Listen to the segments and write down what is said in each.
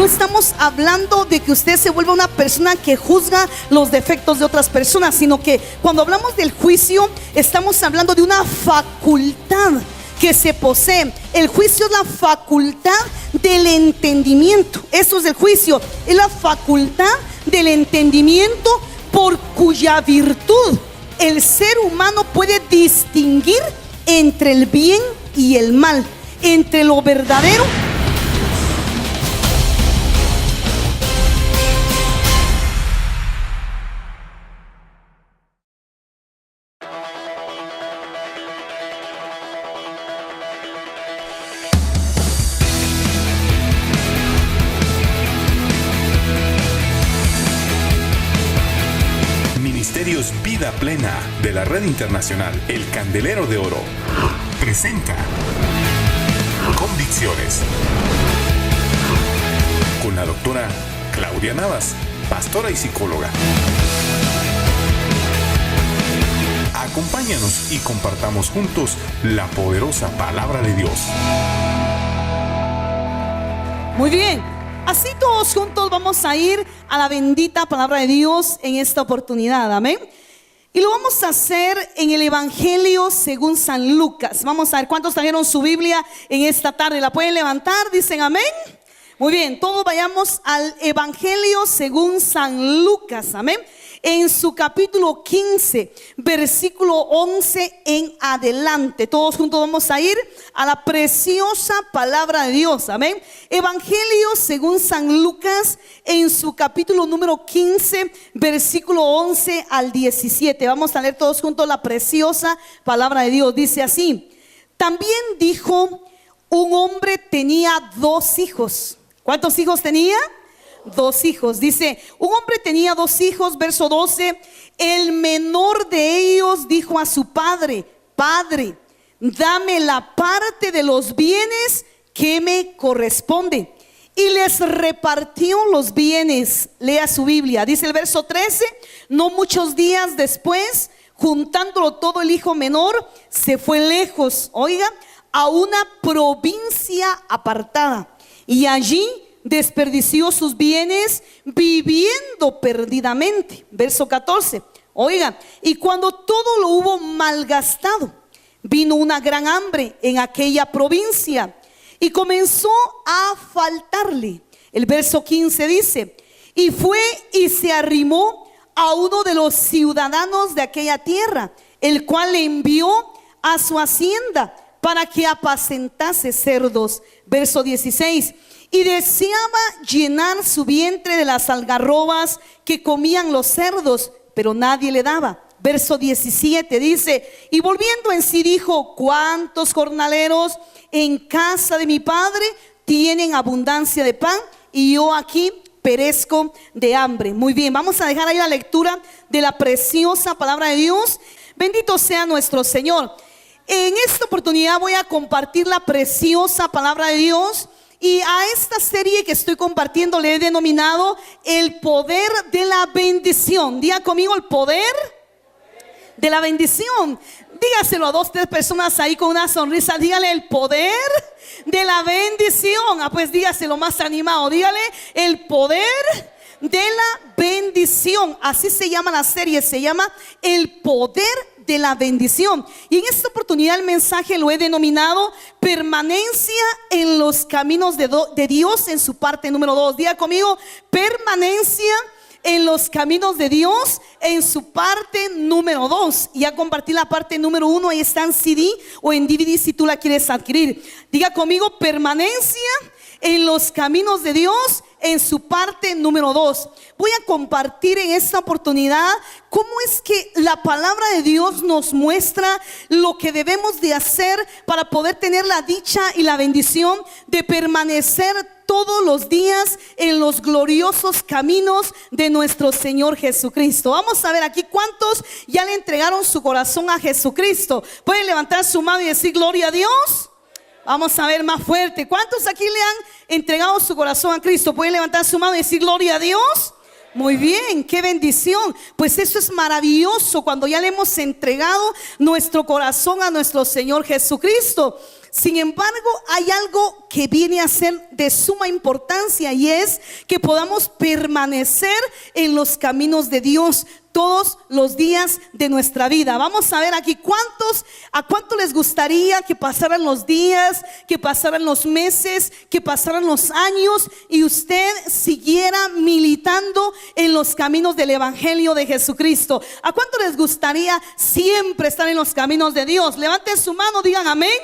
estamos hablando de que usted se vuelva una persona que juzga los defectos de otras personas, sino que cuando hablamos del juicio estamos hablando de una facultad que se posee. El juicio es la facultad del entendimiento. Eso es el juicio, es la facultad del entendimiento por cuya virtud el ser humano puede distinguir entre el bien y el mal, entre lo verdadero. Ministerios Vida Plena de la Red Internacional El Candelero de Oro presenta Convicciones con la doctora Claudia Navas, pastora y psicóloga. Acompáñanos y compartamos juntos la poderosa palabra de Dios. Muy bien, así todos juntos vamos a ir a la bendita palabra de Dios en esta oportunidad, amén. Y lo vamos a hacer en el Evangelio según San Lucas. Vamos a ver cuántos trajeron su Biblia en esta tarde. ¿La pueden levantar? Dicen amén. Muy bien, todos vayamos al Evangelio según San Lucas, amén. En su capítulo 15, versículo 11 en adelante. Todos juntos vamos a ir a la preciosa palabra de Dios, amén. Evangelio según San Lucas, en su capítulo número 15, versículo 11 al 17. Vamos a leer todos juntos la preciosa palabra de Dios. Dice así: también dijo, un hombre tenía 2 hijos. ¿Cuántos hijos tenía? 2 hijos. Dice, un hombre tenía 2 hijos, verso 12. El menor de ellos dijo a su padre: Padre, dame la parte de los bienes que me corresponde. Y les repartió los bienes. Lea su Biblia. Dice el verso 13: no muchos días después, juntándolo todo, el hijo menor se fue lejos, oiga, a una provincia apartada, y allí desperdició sus bienes viviendo perdidamente. Verso 14, oiga, y cuando todo lo hubo malgastado, vino una gran hambre en aquella provincia y comenzó a faltarle. El verso 15 dice: y fue y se arrimó a uno de los ciudadanos de aquella tierra, el cual le envió a su hacienda para que apacentase cerdos. Verso 16, y deseaba llenar su vientre de las algarrobas que comían los cerdos, pero nadie le daba. Verso 17 dice: y volviendo en sí dijo, ¿cuántos jornaleros en casa de mi padre tienen abundancia de pan? Y yo aquí perezco de hambre. Muy bien, vamos a dejar ahí la lectura de la preciosa palabra de Dios. Bendito sea nuestro Señor. En esta oportunidad voy a compartir la preciosa palabra de Dios. Y a esta serie que estoy compartiendo le he denominado el poder de la bendición. Diga conmigo, el poder de la bendición. Dígaselo a 2 o 3 personas ahí con una sonrisa. Dígale: el poder de la bendición. Pues dígaselo más animado. Dígale: el poder de la bendición. Así se llama la serie. Se llama el poder de la bendición. Y en esta oportunidad el mensaje lo he denominado permanencia en los caminos de Dios, en su parte número 2. Diga conmigo: permanencia en los caminos de Dios, en su parte número 2. Y ya compartí la parte número 1. Ahí está en CD o en DVD si tú la quieres adquirir. Diga conmigo: permanencia en los caminos de Dios, en su parte número 2. Voy a compartir en esta oportunidad cómo es que la palabra de Dios nos muestra lo que debemos de hacer para poder tener la dicha y la bendición de permanecer todos los días en los gloriosos caminos de nuestro Señor Jesucristo. Vamos a ver aquí cuántos ya le entregaron su corazón a Jesucristo. Pueden levantar su mano y decir: gloria a Dios. Vamos a ver más fuerte. ¿Cuántos aquí le han entregado su corazón a Cristo? Pueden levantar su mano y decir: gloria a Dios. Muy bien, qué bendición. Pues eso es maravilloso cuando ya le hemos entregado nuestro corazón a nuestro Señor Jesucristo. Sin embargo, hay algo que viene a ser de suma importancia, y es que podamos permanecer en los caminos de Dios todos los días de nuestra vida. Vamos a ver aquí a cuánto les gustaría que pasaran los días, que pasaran los meses, que pasaran los años y usted siguiera militando en los caminos del Evangelio de Jesucristo. ¿A cuánto les gustaría siempre estar en los caminos de Dios? Levanten su mano, digan amén.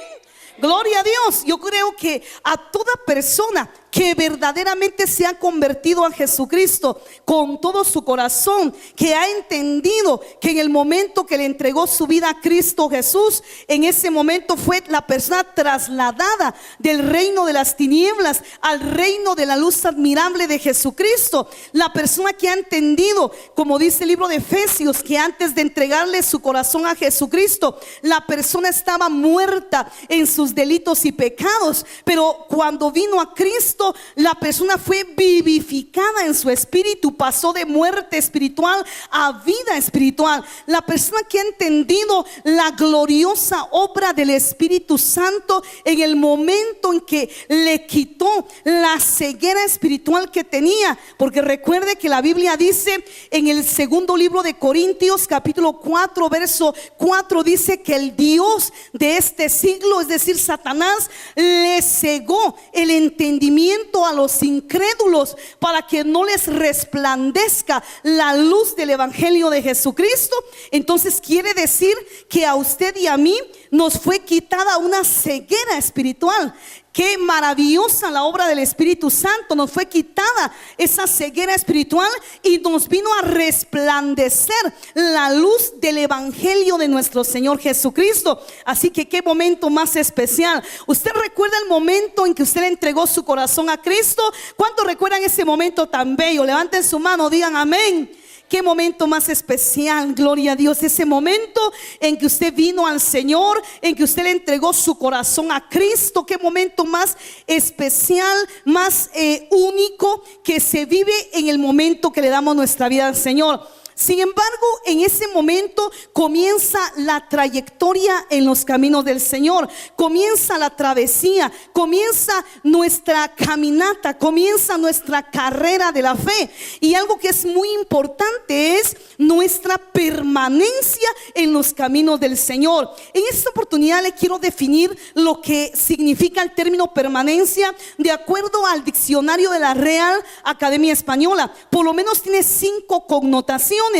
Gloria a Dios. Yo creo que a toda persona que verdaderamente se ha convertido a Jesucristo con todo su corazón, que ha entendido que en el momento que le entregó su vida a Cristo Jesús, en ese momento fue la persona trasladada del reino de las tinieblas al reino de la luz admirable de Jesucristo. La persona que ha entendido, como dice el libro de Efesios, que antes de entregarle su corazón a Jesucristo, la persona estaba muerta en sus delitos y pecados, pero cuando vino a Cristo, la persona fue vivificada en su espíritu, pasó de muerte espiritual a vida espiritual. La persona que ha entendido la gloriosa obra del Espíritu Santo en el momento en que le quitó la ceguera espiritual que tenía, porque recuerde que la Biblia dice en el segundo libro de Corintios capítulo 4 verso 4, dice que el Dios de este siglo, es decir, Satanás, le cegó el entendimiento a los incrédulos para que no les resplandezca la luz del Evangelio de Jesucristo. Entonces quiere decir que a usted y a mí nos fue quitada una ceguera espiritual. Qué maravillosa la obra del Espíritu Santo. Nos fue quitada esa ceguera espiritual y nos vino a resplandecer la luz del Evangelio de nuestro Señor Jesucristo. Así que qué momento más especial. ¿Usted recuerda el momento en que usted le entregó su corazón a Cristo? ¿Cuántos recuerdan ese momento tan bello? Levanten su mano, digan amén. Qué momento más especial, gloria a Dios. Ese momento en que usted vino al Señor, en que usted le entregó su corazón a Cristo. Qué momento más especial, más único, que se vive en el momento que le damos nuestra vida al Señor. Sin embargo, en ese momento comienza la trayectoria en los caminos del Señor, comienza la travesía, comienza nuestra caminata, comienza nuestra carrera de la fe. Y algo que es muy importante es nuestra permanencia en los caminos del Señor. En esta oportunidad le quiero definir lo que significa el término permanencia de acuerdo al diccionario de la Real Academia Española. Por lo menos tiene 5 connotaciones.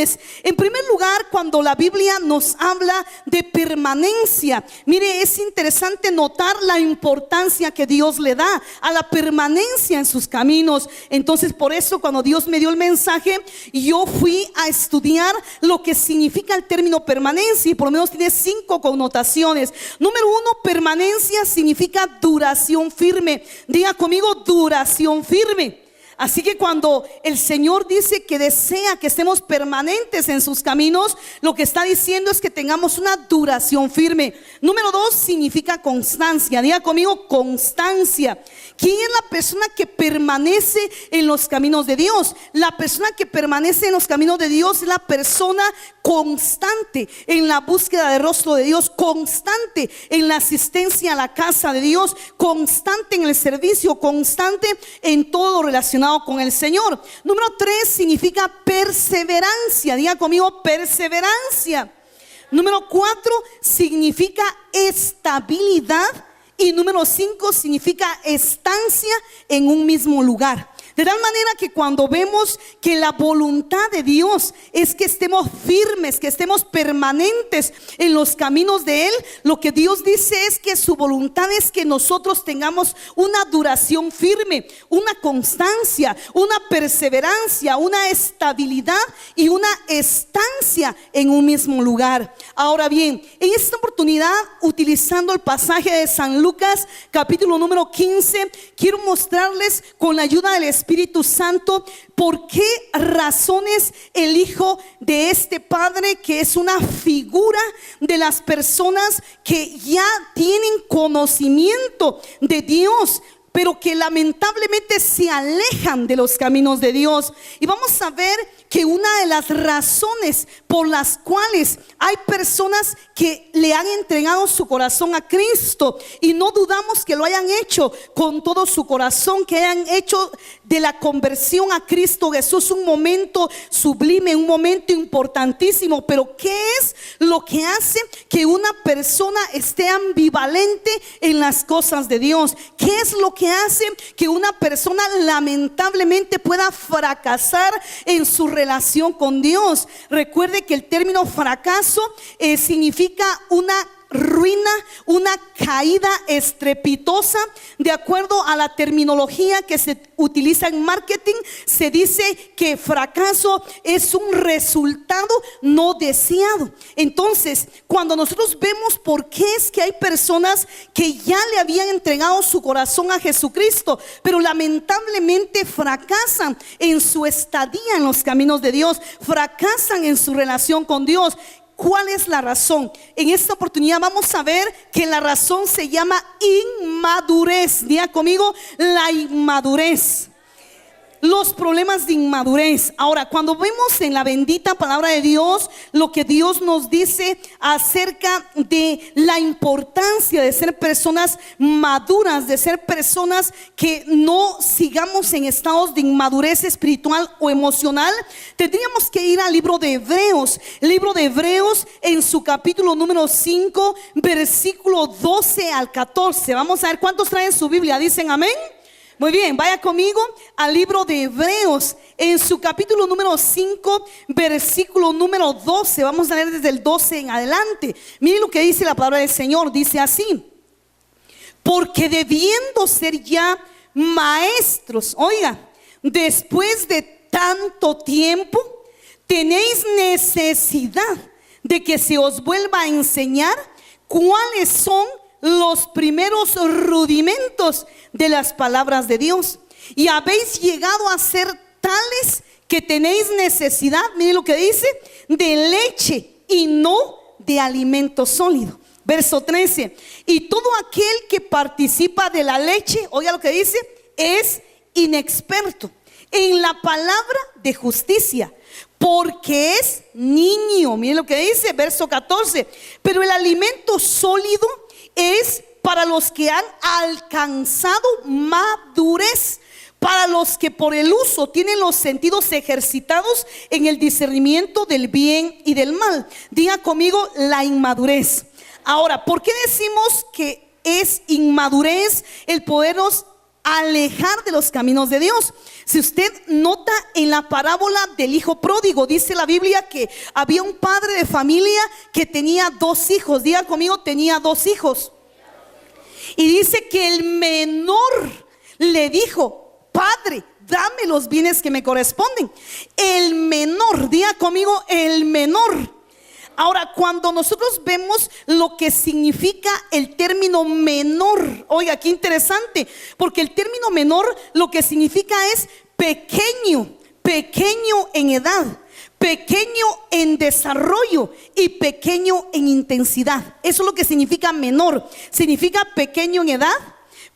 En primer lugar, cuando la Biblia nos habla de permanencia, mire, es interesante notar la importancia que Dios le da a la permanencia en sus caminos. Entonces, por eso cuando Dios me dio el mensaje, yo fui a estudiar lo que significa el término permanencia, y por lo menos tiene 5 connotaciones. Número 1, permanencia significa duración firme. Diga conmigo, duración firme. Así que cuando el Señor dice que desea que estemos permanentes en sus caminos, lo que está diciendo es que tengamos una duración firme. Número 2 significa constancia. Diga conmigo, constancia. ¿Quién es la persona que permanece en los caminos de Dios? La persona que permanece en los caminos de Dios es la persona constante en la búsqueda del rostro de Dios, constante en la asistencia a la casa de Dios, constante en el servicio, constante en todo relacionado con el Señor. Número 3 significa perseverancia. Diga conmigo, perseverancia. Número 4 significa estabilidad. Y número 5 significa estancia en un mismo lugar. De tal manera que cuando vemos que la voluntad de Dios es que estemos firmes, que estemos permanentes en los caminos de Él, lo que Dios dice es que su voluntad es que nosotros tengamos una duración firme, una constancia, una perseverancia, una estabilidad y una estancia en un mismo lugar. Ahora bien, en esta oportunidad, utilizando el pasaje de San Lucas capítulo número 15, quiero mostrarles con la ayuda del Espíritu Santo por qué razones el hijo de este padre, que es una figura de las personas que ya tienen conocimiento de Dios, pero que lamentablemente se alejan de los caminos de Dios. Y vamos a ver que una de las razones por las cuales hay personas que le han entregado su corazón a Cristo, y no dudamos que lo hayan hecho con todo su corazón, que hayan hecho de la conversión a Cristo Jesús un momento sublime, un momento importantísimo. Pero ¿qué es lo que hace que una persona esté ambivalente en las cosas de Dios? ¿Qué es lo que hace que una persona lamentablemente pueda fracasar en su relación con Dios? Recuerde que el término fracaso significa una ruina, una caída estrepitosa. De acuerdo a la terminología que se utiliza en marketing, se dice que fracaso es un resultado no deseado. Entonces, cuando nosotros vemos por qué es que hay personas que ya le habían entregado su corazón a Jesucristo, pero lamentablemente fracasan en su estadía en los caminos de Dios, fracasan en su relación con Dios, ¿cuál es la razón? En esta oportunidad vamos a ver que la razón se llama inmadurez. Diga conmigo, la inmadurez. Los problemas de inmadurez. Ahora, cuando vemos en la bendita palabra de Dios lo que Dios nos dice acerca de la importancia de ser personas maduras, de ser personas que no sigamos en estados de inmadurez espiritual o emocional, tendríamos que ir al libro de Hebreos. El libro de Hebreos en su capítulo número 5, versículo 12 al 14. Vamos a ver cuántos traen su Biblia. Dicen amén. Muy bien, vaya conmigo al libro de Hebreos en su capítulo número 5, versículo número 12. Vamos a leer desde el 12 en adelante. Miren lo que dice la palabra del Señor. Dice así: porque debiendo ser ya maestros, oiga, después de tanto tiempo, tenéis necesidad de que se os vuelva a enseñar cuáles son los primeros rudimentos de las palabras de Dios, y habéis llegado a ser tales que tenéis necesidad, miren lo que dice, de leche y no de alimento sólido. Verso 13: y todo aquel que participa de la leche, oiga lo que dice, es inexperto en la palabra de justicia, porque es niño. Miren lo que dice, verso 14: pero el alimento sólido es para los que han alcanzado madurez, para los que por el uso tienen los sentidos ejercitados en el discernimiento del bien y del mal. Diga conmigo, la inmadurez. Ahora, ¿por qué decimos que es inmadurez el podernos alejar de los caminos de Dios? Si usted nota en la parábola del hijo pródigo, dice la Biblia que había un padre de familia que tenía 2 hijos. Diga conmigo, tenía 2 hijos. Y dice que el menor le dijo: padre, dame los bienes que me corresponden. El menor, diga conmigo, el menor. Ahora, cuando nosotros vemos lo que significa el término menor, oiga, qué interesante, porque el término menor lo que significa es pequeño, pequeño en edad, pequeño en desarrollo y pequeño en intensidad. Eso es lo que significa menor. Significa pequeño en edad,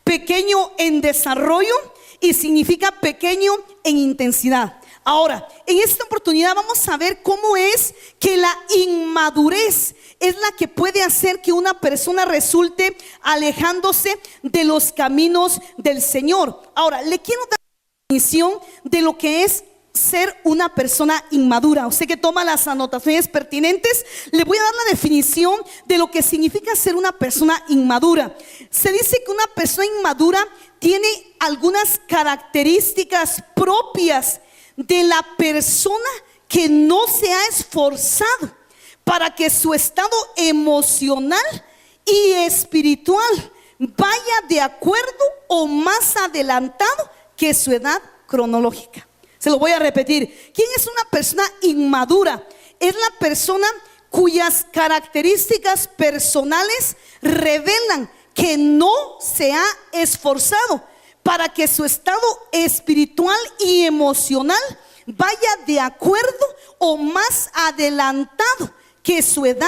pequeño en desarrollo y significa pequeño en intensidad. Ahora, en esta oportunidad vamos a ver cómo es que la inmadurez es la que puede hacer que una persona resulte alejándose de los caminos del Señor. Ahora, le quiero dar una definición de lo que es ser una persona inmadura. Usted que toma las anotaciones pertinentes, le voy a dar la definición de lo que significa ser una persona inmadura. Se dice que una persona inmadura tiene algunas características propias de la persona que no se ha esforzado para que su estado emocional y espiritual vaya de acuerdo o más adelantado que su edad cronológica. Se lo voy a repetir. ¿Quién es una persona inmadura? Es la persona cuyas características personales revelan que no se ha esforzado para que su estado espiritual y emocional vaya de acuerdo o más adelantado que su edad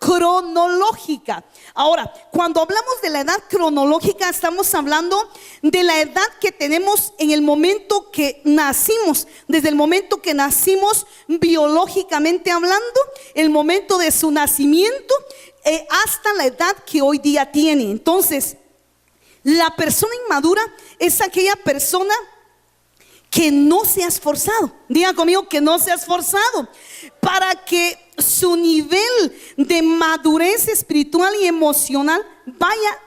cronológica. Ahora, cuando hablamos de la edad cronológica, estamos hablando de la edad que tenemos en el momento que nacimos, desde el momento que nacimos biológicamente hablando, el momento de su nacimiento, hasta la edad que hoy día tiene. Entonces, la persona inmadura es aquella persona que no se ha esforzado. Diga conmigo, que no se ha esforzado para que su nivel de madurez espiritual y emocional vaya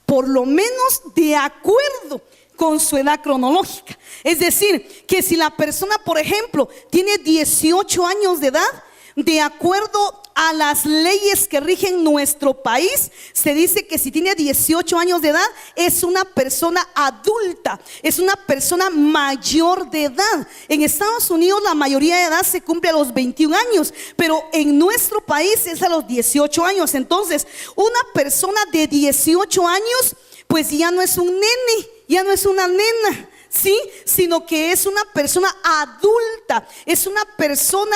por lo menos de acuerdo con su edad cronológica. Es decir, que si la persona, por ejemplo, tiene 18 años de edad, de acuerdo a las leyes que rigen nuestro país, se dice que si tiene 18 años de edad es una persona adulta, es una persona mayor de edad. En Estados Unidos la mayoría de edad se cumple a los 21 años, pero en nuestro país es a los 18 años. Entonces, una persona de 18 años pues ya no es un nene, ya no es una nena, ¿sí? Sino que es una persona adulta, es una persona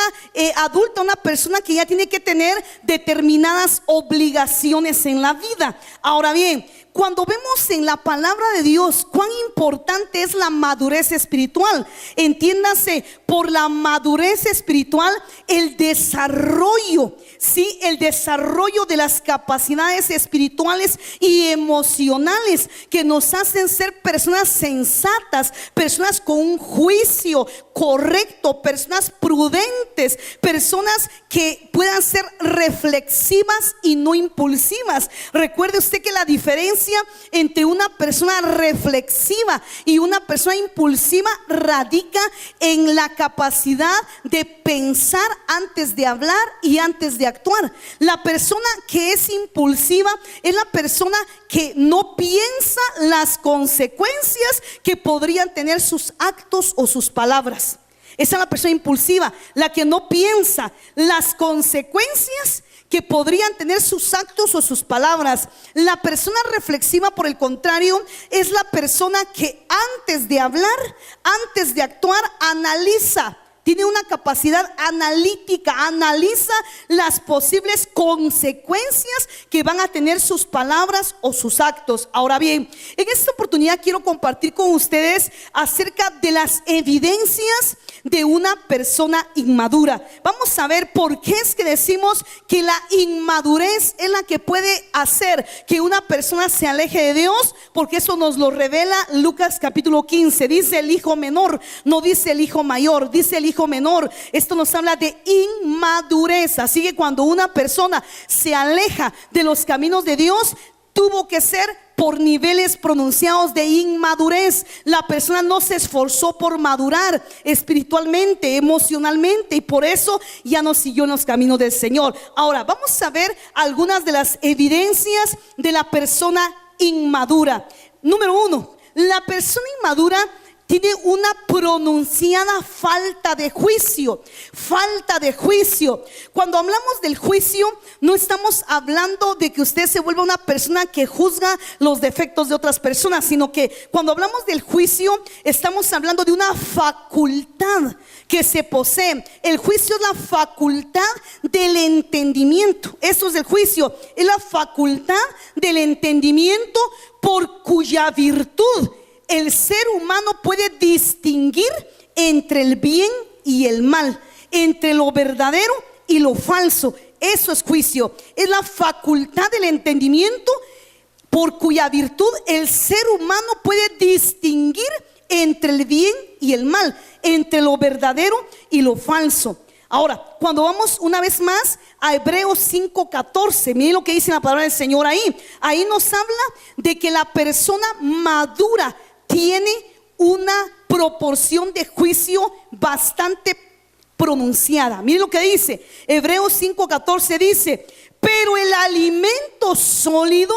adulta, una persona que ya tiene que tener determinadas obligaciones en la vida. Ahora bien, cuando vemos en la palabra de Dios cuán importante es la madurez espiritual, entiéndase por la madurez espiritual el desarrollo, ¿sí? El desarrollo de las capacidades espirituales y emocionales que nos hacen ser personas sensatas, personas con un juicio correcto, personas prudentes, personas que puedan ser reflexivas y no impulsivas. Recuerde usted que la diferencia entre una persona reflexiva y una persona impulsiva radica en la capacidad de pensar antes de hablar y antes de actuar. La persona que es impulsiva es la persona que no piensa las consecuencias que podrían tener sus actos o sus palabras. Esa es la persona impulsiva, la que no piensa las consecuencias que podrían tener sus actos o sus palabras. La persona reflexiva, por el contrario, es la persona que antes de hablar, antes de actuar, analiza. Tiene una capacidad analítica, analiza las posibles consecuencias que van a tener sus palabras o sus actos. Ahora bien, en esta oportunidad quiero compartir con ustedes acerca de las evidencias de una persona inmadura. Vamos a ver por qué es que decimos que la inmadurez es la que puede hacer que una persona se aleje de Dios, porque eso nos lo revela Lucas capítulo 15. Dice el hijo menor, no dice el hijo mayor, dice el hijo menor. Esto nos habla de inmadurez. Así que cuando una persona se aleja de los caminos de Dios, tuvo que ser por niveles pronunciados de inmadurez. La persona no se esforzó por madurar espiritualmente, emocionalmente, y por eso ya no siguió en los caminos del Señor. Ahora vamos a ver algunas de las evidencias de la persona inmadura. Número 1, la persona inmadura tiene una pronunciada falta de juicio. Falta de juicio. Cuando hablamos del juicio, no estamos hablando de que usted se vuelva una persona que juzga los defectos de otras personas, sino que cuando hablamos del juicio, estamos hablando de una facultad que se posee. El juicio es la facultad del entendimiento. Eso es el juicio, es la facultad del entendimiento por cuya virtud el ser humano puede distinguir entre el bien y el mal, entre lo verdadero y lo falso. Eso es juicio. Es la facultad del entendimiento por cuya virtud el ser humano puede distinguir entre el bien y el mal, entre lo verdadero y lo falso. Ahora, cuando vamos una vez más a Hebreos 5:14, miren lo que dice la palabra del Señor ahí. Ahí nos habla de que la persona madura tiene una proporción de juicio bastante pronunciada. Miren lo que dice Hebreos 5:14, dice: pero el alimento sólido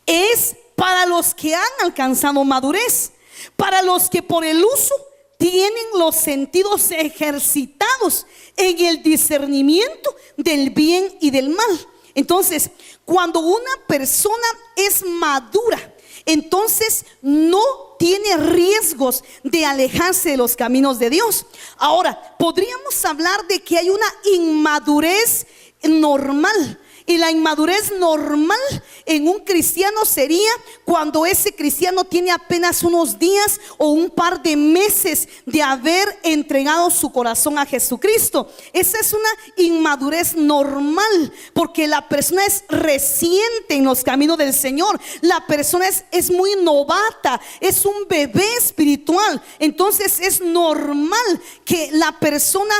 es para los que han alcanzado madurez, para los que por el uso tienen los sentidos ejercitados en el discernimiento del bien y del mal. Entonces, cuando una persona es madura, entonces no tiene riesgos de alejarse de los caminos de Dios. Ahora, podríamos hablar de que hay una inmadurez normal. Y la inmadurez normal en un cristiano sería cuando ese cristiano tiene apenas unos días o un par de meses de haber entregado su corazón a Jesucristo. Esa es una inmadurez normal, porque la persona es reciente en los caminos del Señor. La persona es muy novata, es un bebé espiritual. Entonces es normal que la persona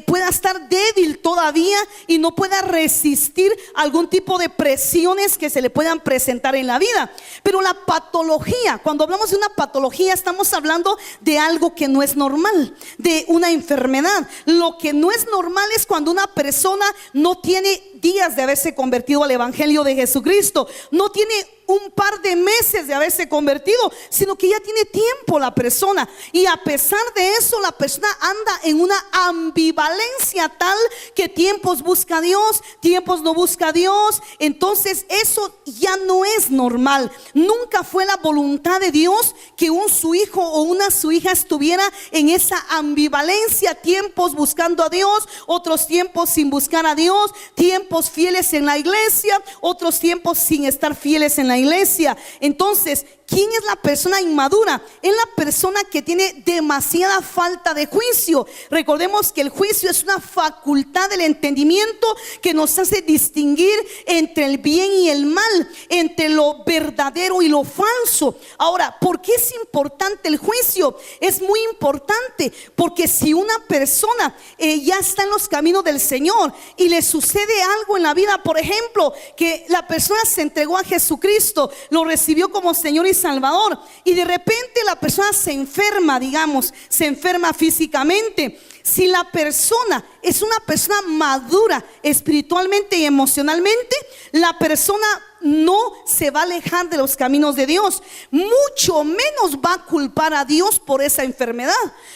pueda estar débil todavía y no pueda resistir algún tipo de presiones que se le puedan presentar en la vida. Pero la patología, cuando hablamos de una patología, estamos hablando de algo que no es normal, de una enfermedad. Lo que no es normal es cuando una persona no tiene días de haberse convertido al evangelio de Jesucristo, no tiene un par de meses de haberse convertido, sino que ya tiene tiempo la persona, y a pesar de eso la persona anda en una ambivalencia tal que tiempos busca a Dios, tiempos no busca a Dios. Entonces eso ya no es normal. Nunca fue la voluntad de Dios que su hijo o su hija estuviera en esa ambivalencia, tiempos buscando a Dios, otros tiempos sin buscar a Dios, tiempos fieles en la iglesia, otros tiempos sin estar fieles en la iglesia. Entonces, ¿quién es la persona inmadura? Es la persona que tiene demasiada falta de juicio. Recordemos que el juicio es una facultad del entendimiento que nos hace distinguir entre el bien y el mal, entre lo verdadero y lo falso. Ahora, ¿por qué es importante el juicio? Es muy importante porque si una persona ya está en los caminos del Señor y le sucede algo en la vida, por ejemplo, que la persona se entregó a Jesucristo, lo recibió como Señor y Salvador, y de repente la persona se enferma, digamos, se enferma físicamente. Si la persona es una persona madura espiritualmente y emocionalmente, la persona no se va a alejar de los caminos de Dios, mucho menos va a culpar a Dios por esa enfermedad,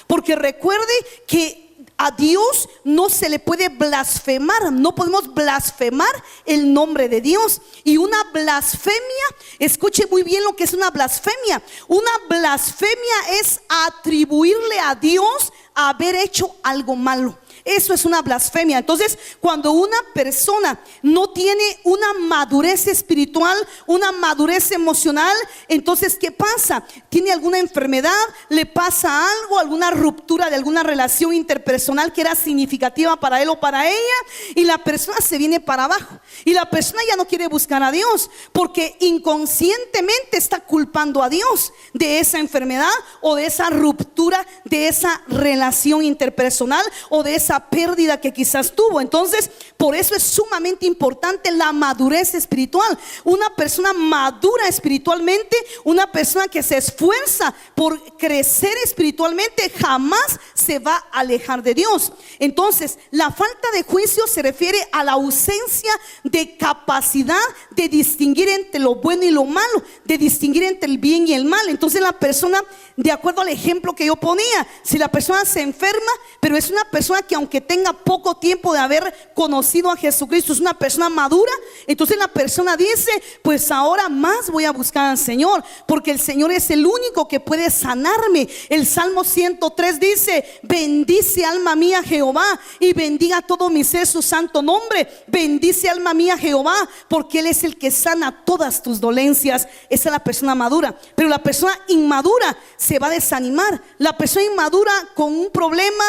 porque recuerde que a Dios no se le puede blasfemar, no podemos blasfemar el nombre de Dios. Y una blasfemia, escuche muy bien lo que es una blasfemia. Una blasfemia es atribuirle a Dios haber hecho algo malo. Eso es una blasfemia. Entonces, cuando una persona no tiene una madurez espiritual, una madurez emocional, entonces ¿qué pasa? Tiene alguna enfermedad, le pasa algo, alguna ruptura de alguna relación interpersonal que era significativa para él o para ella, y la persona se viene para abajo, y la persona ya no quiere buscar a Dios porque inconscientemente está culpando a Dios de esa enfermedad o de esa ruptura, de esa relación interpersonal o de esa pérdida que quizás tuvo. Entonces, por eso es sumamente importante la madurez espiritual. Una persona madura espiritualmente, una persona que se esfuerza por crecer espiritualmente, jamás se va a alejar de Dios. Entonces, la falta de juicio se refiere a la ausencia de capacidad de distinguir entre lo bueno y lo malo, de distinguir entre el bien y el mal. Entonces, la persona, de acuerdo al ejemplo que yo ponía, si la persona se enferma, pero es una persona que aunque tenga poco tiempo de haber conocido a Jesucristo, es una persona madura, entonces la persona dice: pues ahora más voy a buscar al Señor, porque el Señor es el único que puede sanarme. El Salmo 103 dice: bendice alma mía Jehová, y bendiga todo mi ser su santo nombre. Bendice alma mía Jehová, porque Él es el que sana todas tus dolencias. Esa es la persona madura. Pero la persona inmadura se va a desanimar. La persona inmadura con un problema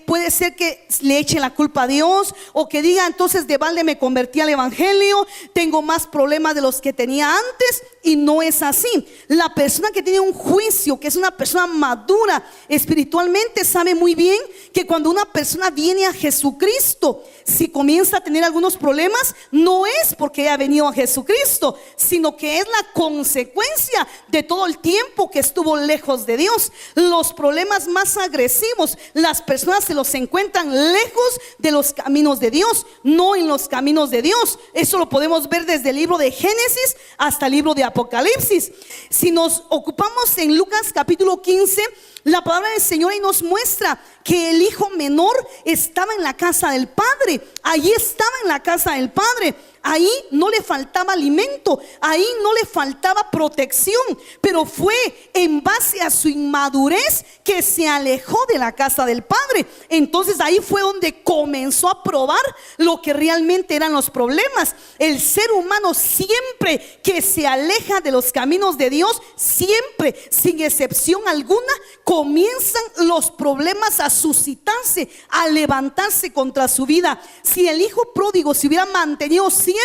puede ser que le eche la culpa a Dios, o que diga: entonces de balde me convertí al evangelio, tengo más problemas de los que tenía antes. Y no es así. La persona que tiene un juicio, que es una persona madura espiritualmente, sabe muy bien que cuando una persona viene a Jesucristo, si comienza a tener algunos problemas, no es porque haya venido a Jesucristo, sino que es la consecuencia de todo el tiempo que estuvo lejos de Dios. Los problemas más agresivos, las personas se los encuentran lejos de los caminos de Dios, no en los caminos de Dios. Eso lo podemos ver desde el libro de Génesis hasta el libro de Apocalipsis. Si nos ocupamos en Lucas capítulo 15, la palabra del Señor ahí nos muestra que el hijo menor estaba en la casa del padre. Allí estaba en la casa del padre. ahí no le faltaba alimento, ahí no le faltaba protección, pero fue en base a su inmadurez que se alejó de la casa del padre. Entonces ahí fue donde comenzó a probar lo que realmente eran los problemas. El ser humano siempre que se aleja de los caminos de Dios, siempre, sin excepción alguna, comienzan los problemas a suscitarse, a levantarse contra su vida. Si el hijo pródigo se hubiera mantenido siempre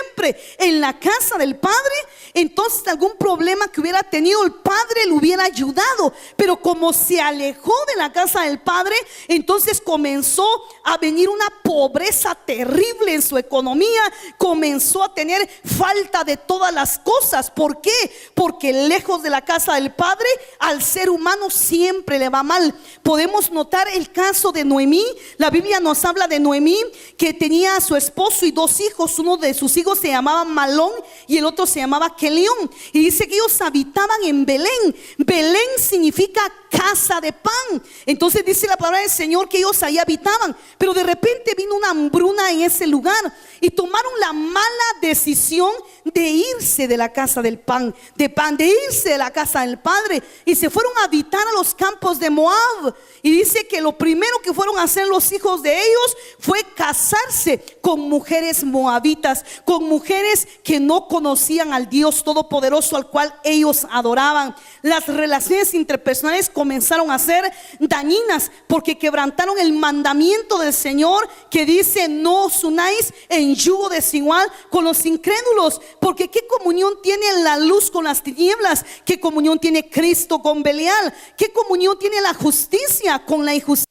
en la casa del padre, entonces algún problema que hubiera tenido el padre le hubiera ayudado. Pero como se alejó de la casa del padre, entonces comenzó a venir una pobreza terrible en su economía, comenzó a tener falta de todas las cosas. ¿Por qué? Porque lejos de la casa del padre, al ser humano siempre le va mal. Podemos notar el caso de Noemí. La Biblia nos habla de Noemí, que tenía a su esposo y 2 hijos. Uno de sus hijos se llamaba Malón y el otro se llamaba Kelión. Y dice que ellos habitaban en Belén. Belén significa casa de pan. Entonces dice la palabra del Señor que ellos ahí habitaban. Pero de repente vino una hambruna en ese lugar y tomaron la mala decisión de irse de la casa del pan, de irse de la casa del padre, y se fueron a habitar a los campos de Moab. Y dice que lo primero que fueron a hacer los hijos de ellos fue casarse con mujeres moabitas, con mujeres que no conocían al Dios todopoderoso al cual ellos adoraban. Las relaciones interpersonales comenzaron a ser dañinas porque quebrantaron el mandamiento del Señor que dice: no os unáis en yugo desigual con los incrédulos. Porque ¿qué comunión tiene la luz con las tinieblas? ¿Qué comunión tiene Cristo con Belial? ¿Qué comunión tiene la justicia con la injusticia?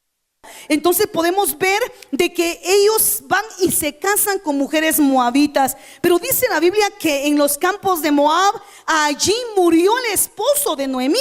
Entonces podemos ver de que ellos van y se casan con mujeres moabitas. Pero dice la Biblia que en los campos de Moab, allí murió el esposo de Noemí.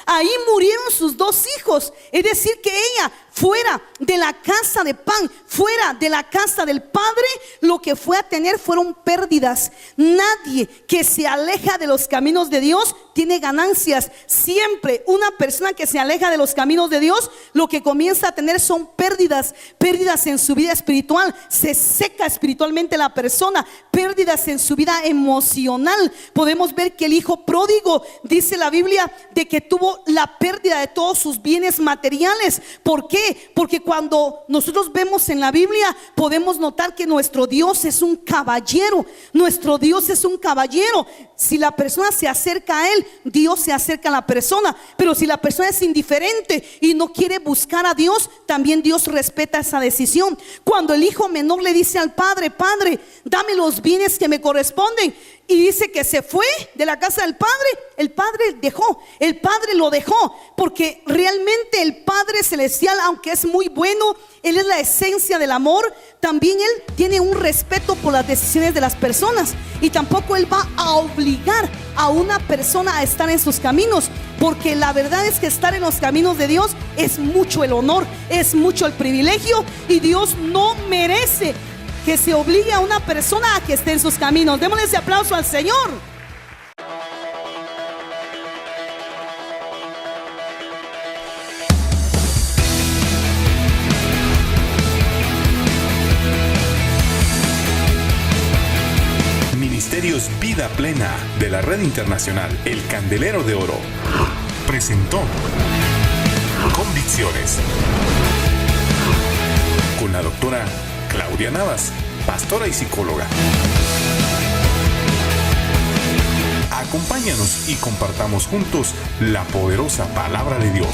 Ahí murieron sus 2 hijos. Es decir, que ella, fuera de la casa de pan, fuera de la casa del padre, lo que fue a tener fueron pérdidas. Nadie que se aleja de los caminos de Dios tiene ganancias. Siempre una persona que se aleja de los caminos de Dios, lo que comienza a tener son pérdidas. Pérdidas en su vida espiritual. Se seca espiritualmente la persona. Pérdidas en su vida emocional. Podemos ver que el hijo pródigo, dice la Biblia, de que tuvo la pérdida de todos sus bienes materiales. ¿Por qué? Porque cuando nosotros vemos en la Biblia, podemos notar que nuestro Dios es un caballero. Nuestro Dios es un caballero. Si la persona se acerca a Él, Dios se acerca a la persona. Pero si la persona es indiferente y no quiere buscar a Dios, también Dios respeta esa decisión. Cuando el hijo menor le dice al padre: Padre, dame los bienes que me corresponden, y dice que se fue de la casa del padre, el padre lo dejó, porque realmente el Padre Celestial, aunque es muy bueno, Él es la esencia del amor, también Él tiene un respeto por las decisiones de las personas, y tampoco Él va a obligar a una persona a estar en sus caminos, porque la verdad es que estar en los caminos de Dios es mucho el honor, es mucho el privilegio, y Dios no merece que se obligue a una persona a que esté en sus caminos. Démosle ese aplauso al Señor. Ministerios Vida Plena de la Red Internacional El Candelero de Oro presentó Convicciones con la doctora Claudia Navas, pastora y psicóloga. Acompáñanos y compartamos juntos la poderosa palabra de Dios.